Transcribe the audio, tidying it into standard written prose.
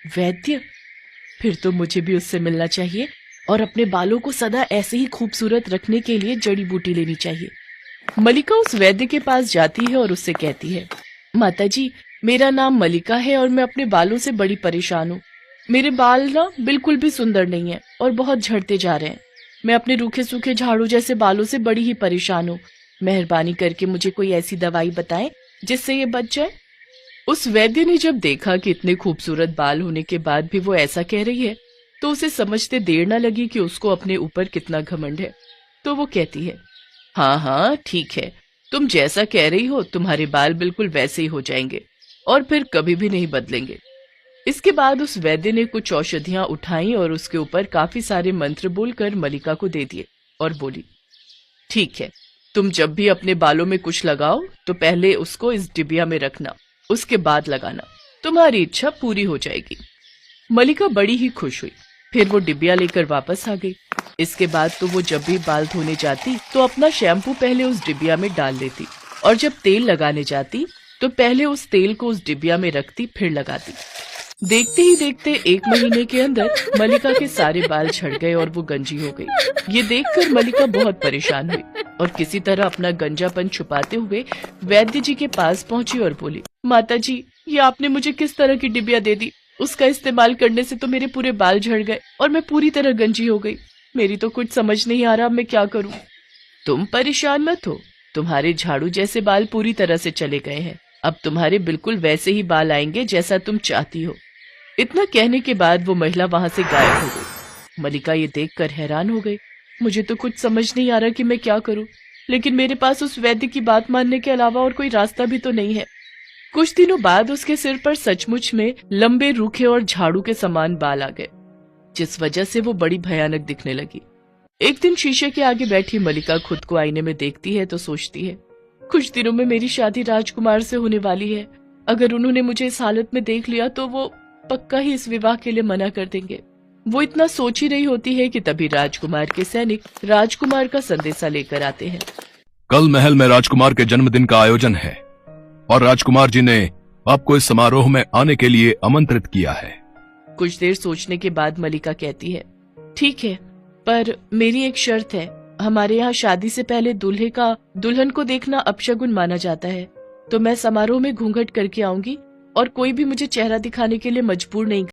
वैद्य? फिर तो मुझे भी उससे मिलना चाहिए और अपने बालों को सदा ऐसे ही खूबसूरत रखने के लिए जड़ी बूटी लेनी चाहिए। मलिका उस वैद्य के पास जाती है और उससे कहती है, माताजी, मेरा नाम मलिका है और मैं अपने बालों से बड़ी परेशान हूँ। मेरे बाल ना बिल्कुल भी सुंदर नहीं है और बहुत झड़ते जा रहे हैं। मैं अपने रूखे सूखे झाड़ू जैसे बालों से बड़ी ही परेशान हूँ। मेहरबानी करके मुझे कोई ऐसी दवाई बताएं जिससे ये बच जाए। उस वैद्य ने जब देखा कि इतने खूबसूरत बाल होने के बाद भी वो ऐसा कह रही है, तो उसे समझते देर न लगी कि उसको अपने ऊपर कितना घमंड है। तो वो कहती है, हाँ हाँ ठीक है, तुम जैसा कह रही हो तुम्हारे बाल बिल्कुल वैसे ही हो जाएंगे और फिर कभी भी नहीं बदलेंगे। इसके बाद उस वैद्य ने कुछ औषधियां उठाई और उसके ऊपर काफी सारे मंत्र बोलकर मलिका को दे दिए और बोली, ठीक है, तुम जब भी अपने बालों में कुछ लगाओ तो पहले उसको इस डिबिया में रखना, उसके बाद लगाना, तुम्हारी इच्छा पूरी हो जाएगी। मलिका बड़ी ही खुश हुई। फिर वो डिबिया लेकर वापस आ गई। इसके बाद तो वो जब भी बाल धोने जाती तो अपना शैम्पू पहले उस डिबिया में डाल लेती और जब तेल लगाने जाती तो पहले उस तेल को उस डिबिया में रखती फिर लगाती। देखते ही देखते 1 महीने के अंदर मलिका के सारे बाल झड़ गए और वो गंजी हो गई। ये देखकर मलिका बहुत परेशान हुई और किसी तरह अपना गंजापन छुपाते हुए वैद्य जी के पास पहुंची और बोली, माताजी, ये आपने मुझे किस तरह की डिबिया दे दी? उसका इस्तेमाल करने से तो मेरे पूरे बाल झड़ गए और मैं पूरी तरह गंजी हो गई। मेरी तो कुछ समझ नहीं आ रहा मैं क्या करूं। तुम परेशान मत हो, तुम्हारे झाड़ू जैसे बाल पूरी तरह से चले गए हैं। अब तुम्हारे बिल्कुल वैसे ही बाल आएंगे जैसा तुम चाहती हो। इतना कहने के बाद वो महिला वहां से गायब हो गई। मलिका ये देखकर हैरान हो गई। मुझे तो कुछ समझ नहीं आ रहा कि मैं क्या करूं, लेकिन मेरे पास उस वैद्य की बात मानने के अलावा और कोई रास्ता भी तो नहीं है। कुछ दिनों बाद उसके सिर पर सचमुच में लंबे रूखे और झाड़ू के समान बाल आ गए, जिस वजह से वो बड़ी भयानक दिखने लगी। एक दिन शीशे के आगे बैठी मलिका खुद को आईने में देखती है तो सोचती है, कुछ दिनों में मेरी शादी राजकुमार से होने वाली है। अगर उन्होंने मुझे इस हालत में देख लिया तो वो पक्का ही इस विवाह के लिए मना कर देंगे। वो इतना सोच ही रही होती है कि तभी राजकुमार के सैनिक राजकुमार का संदेशा लेकर आते हैं। कल महल में राजकुमार के जन्मदिन का आयोजन है और राजकुमार जी ने आपको इस समारोह में आने के लिए आमंत्रित किया है। कुछ देर सोचने के बाद मलिका कहती है, ठीक है, पर मेरी एक शर्त है। हमारे यहाँ शादी से पहले दूल्हे का दुल्हन को देखना अपशगुन माना जाता है, तो मैं समारोह में घूंघट करके आऊंगी और कोई भी मुझे चेहरा दिखाने के लिए मजबूर नहीं